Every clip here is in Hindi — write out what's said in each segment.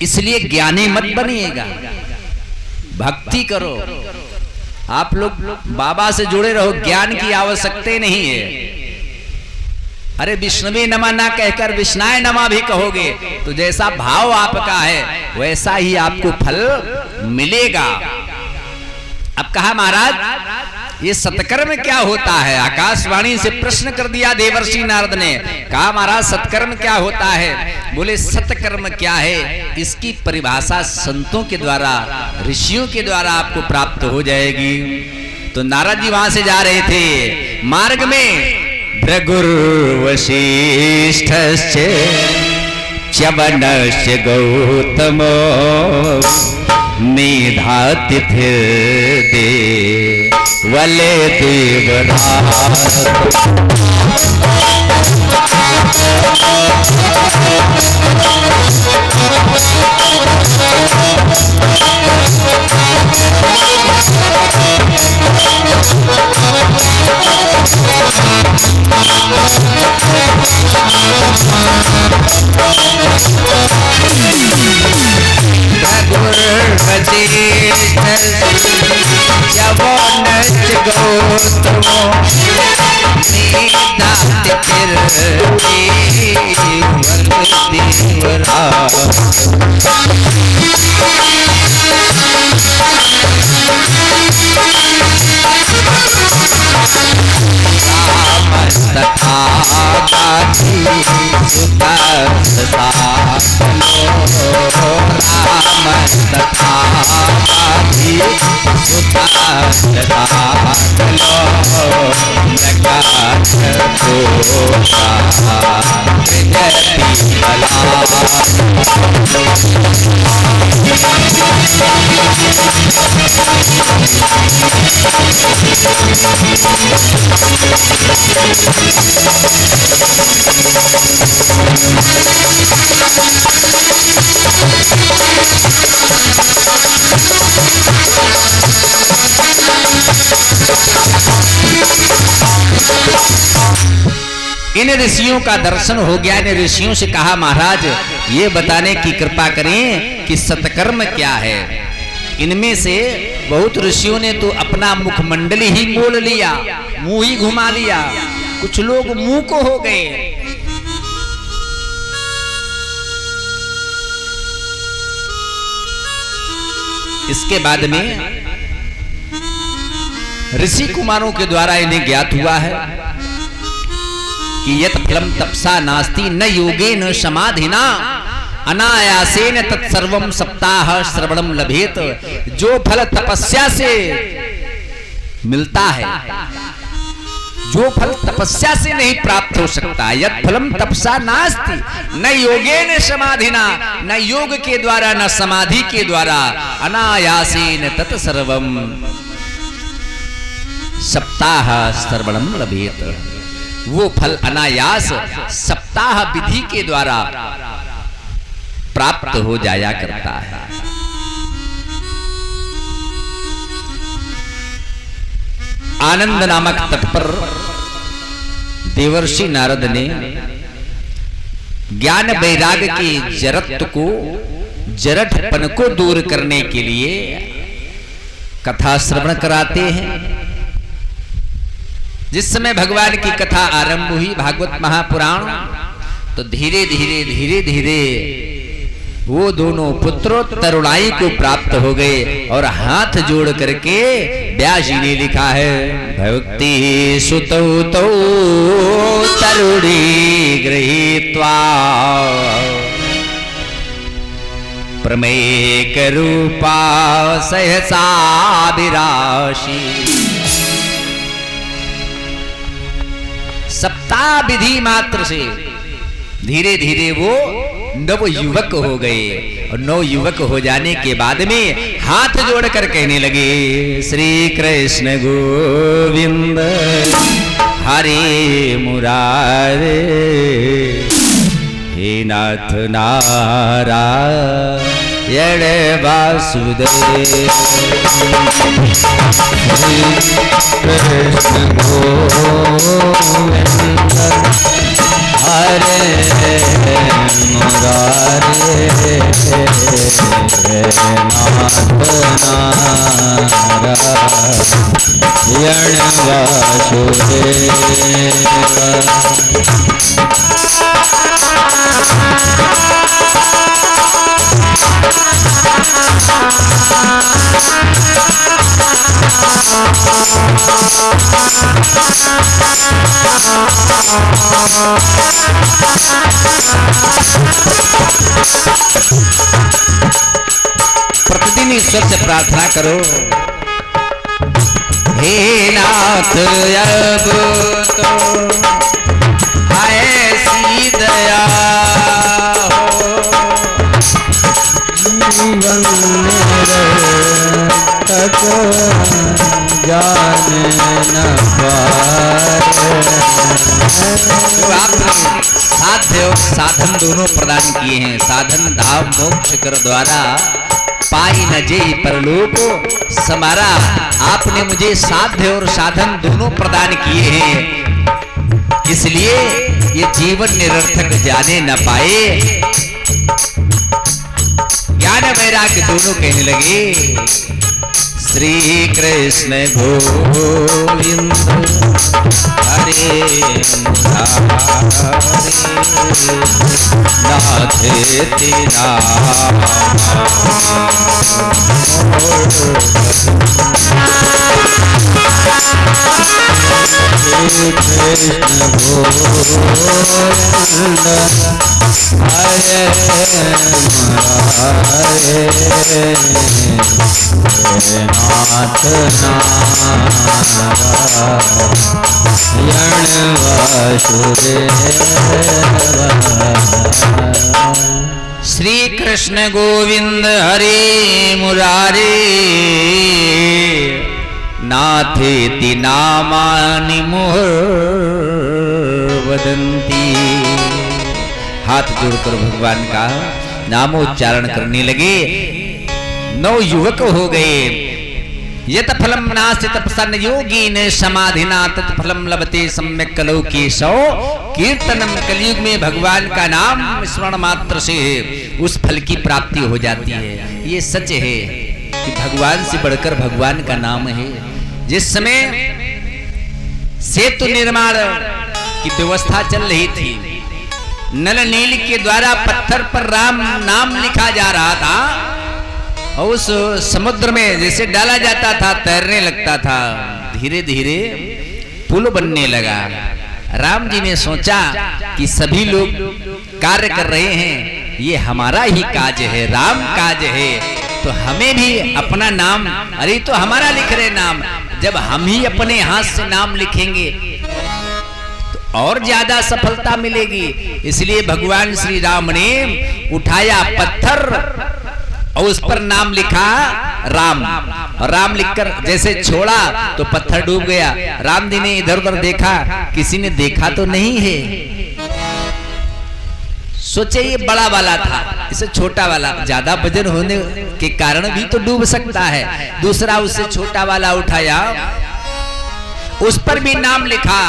इसलिए ज्ञानी मत बनिएगा, भक्ति करो। आप लोग बाबा से जुड़े रहो, ज्ञान की आवश्यकता नहीं है। अरे विष्णुवे नमः ना कहकर विष्णाय नमः भी कहोगे तो जैसा भाव आपका है वैसा ही आपको फल मिलेगा। अब कहा महाराज ये सत्कर्म क्या होता है? आकाशवाणी से प्रश्न कर दिया देवर्षि नारद ने। कहा महाराज सत्कर्म क्या होता है? बोले सत्कर्म क्या है इसकी परिभाषा संतों के द्वारा, ऋषियों के द्वारा आपको प्राप्त हो जाएगी। तो नारद जी वहां से जा रहे थे, मार्ग में भृगुर्वशिष्ठश्च च्यवनश्च गौतमो मेधातिथिर्दे वले देवरात। इन ऋषियों का दर्शन हो गया। इन ऋषियों से कहा महाराज ये बताने की कृपा करें कि सत्कर्म क्या है। इनमें से बहुत ऋषियों ने तो अपना मुखमंडली ही मोड़ लिया, मुंह ही घुमा लिया, कुछ लोग मुंह को हो गए। इसके बाद में ऋषि कुमारों के द्वारा इन्हें ज्ञात हुआ है कि यत् फलम तपसा नास्ति न योगेन समाधिना अनायासेन तत्सर्वम सप्ताह श्रवणम लभेत। जो फल तपस्या से मिलता है, जो फल तपस्या से नहीं प्राप्त हो सकता, यत् फलम तपसा नास्ति न योगेन समाधिना, न योग के द्वारा न समाधि के द्वारा, अनायासेन तत्सर्वम सप्ताह श्रवणम लभेत। वो फल अनायास सप्ताह विधि के द्वारा प्राप्त हो जाया करता है। आनंद नामक तट पर देवर्षि नारद ने ज्ञान वैराग के जरत्व को, जरठपन को दूर करने के लिए कथा श्रवण कराते हैं। जिस समय भगवान की कथा आरंभ हुई भागवत महापुराण, तो धीरे धीरे धीरे धीरे वो दोनों पुत्रों तरुणाई को प्राप्त हो गए और हाथ जोड़ करके व्यास जी ने लिखा है भक्ति सुतौ तौ तरुणी गृहीत्वा प्रमेक रूपा सहसा विराशी। सप्ताह विधि मात्र से धीरे धीरे वो नव युवक हो गए और नव युवक हो जाने के बाद में हाथ जोड़कर कहने लगे श्री कृष्ण गोविंद हरे मुरारे हे नाथ नारायण वासुदेव। कृष्ण गोविंद हरे मुरारे नाथ नारायण प्रतिदिन ईश्वर से प्रार्थना करो, हे नाथ अब तो ऐसी दया हो, जीवन तक जाने न पाए। आपने साध्य और साधन दोनों प्रदान किए हैं। साधन धाम मोक्ष कर द्वारा पाई न जे परलोक समारा। आपने मुझे साध्य और साधन दोनों प्रदान किए हैं, इसलिए ये जीवन निरर्थक जाने न पाए। ज्ञान वैराग्य दोनों कहने लगे, श्री कृष्ण गोविंद हरे नाथ तेरा कृष्ण गोविंद हरे नाथ नारायण वासुदेव। श्री कृष्ण गोविंद हरे मुरारे नाथेति नामानि वदन्ति। हाथ जोड़कर भगवान का नामोच्चारण करने लगे। 9 युवक हो गए। यत फलम नास्ति तपसन्न योगीन समाधिना तत् फलम लभते सम्यक कलौ केशव। कीर्तनम कलयुग में भगवान का नाम स्मरण मात्र से उस फल की प्राप्ति हो जाती है। ये सच है कि भगवान से बढ़कर भगवान का नाम है। जिस समय सेतु निर्माण की व्यवस्था चल रही थी, नल नील के द्वारा पत्थर पर राम नाम लिखा जा रहा था और उस समुद्र में जैसे डाला जाता था तैरने लगता था। धीरे धीरे पुल बनने लगा। राम जी ने सोचा कि सभी लोग कार्य कर रहे हैं, ये हमारा ही काज है, राम काज है, तो हमें भी अपना नाम, अरे तो हमारा लिख रहे नाम, जब हम ही अपने हाथ से नाम लिखेंगे तो और ज्यादा सफलता मिलेगी। इसलिए भगवान श्री राम ने उठाया पत्थर और उस पर नाम लिखा राम। और राम लिखकर जैसे छोड़ा तो पत्थर डूब गया। राम जी ने इधर उधर देखा, किसी ने देखा तो नहीं है। सोचे ये बड़ा वाला था, इसे छोटा वाला, ज्यादा वजन होने के कारण भी तो डूब सकता है। दूसरा उससे छोटा वाला उठाया, उस पर भी नाम लिखा,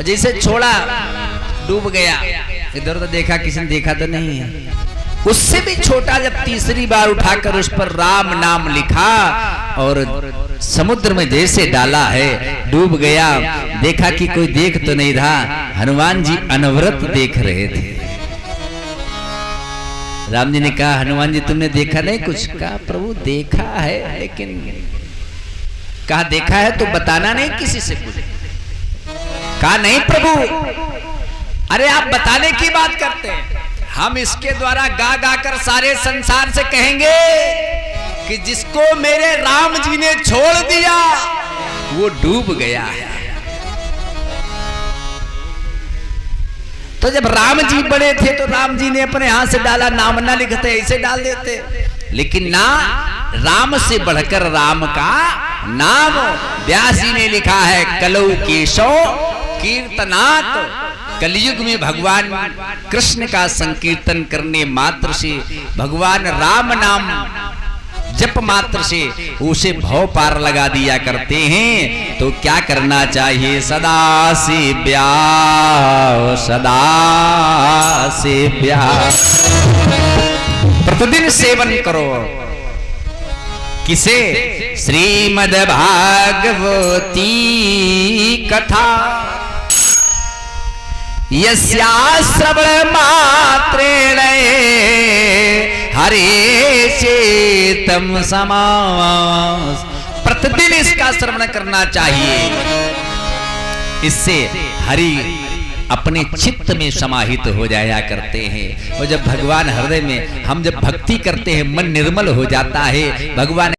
जैसे छोड़ा डूब गया। इधर उधर देखा, किसी ने देखा तो नहीं है। उससे भी छोटा जब तीसरी बार उठाकर उस पर राम नाम लिखा और समुद्र में जैसे डाला है, डूब गया। देखा कि कोई देख तो नहीं रहा। हनुमान जी अनवरत देख रहे थे। राम जी ने कहा, हनुमान जी तुमने देखा नहीं कुछ? कहा प्रभु देखा है, लेकिन कहा देखा है तो बताना नहीं किसी से कुछ। कहा नहीं प्रभु, अरे आप बताने की बात करते हैं, हम इसके द्वारा गा गा कर सारे संसार से कहेंगे कि जिसको मेरे राम जी ने छोड़ दिया वो डूब गया है। तो जब राम जी बड़े थे तो राम जी ने अपने हाथ से डाला, नाम ना लिखते, ऐसे डाल देते। लेकिन ना, राम से बढ़कर राम का नाम व्यास जी ने लिखा है, कलौ केशव कीर्तनात्। कलयुग में भगवान कृष्ण का संकीर्तन करने मात्र से भगवान राम नाम जप मात्र से उसे भव पार लगा दिया करते हैं। तो क्या करना चाहिए? सदा से ब्याह, सदा से ब्याह, प्रतिदिन सेवन करो। किसे? श्रीमद् भागवती कथा, यस्या श्रवण मात्रेण हरे चेतम समास। प्रतिदिन इसका श्रवण करना चाहिए। इससे हरि अपने चित्त में समाहित हो जाया करते हैं। और जब भगवान हृदय में हम जब भक्ति करते हैं, मन निर्मल हो जाता है। भगवान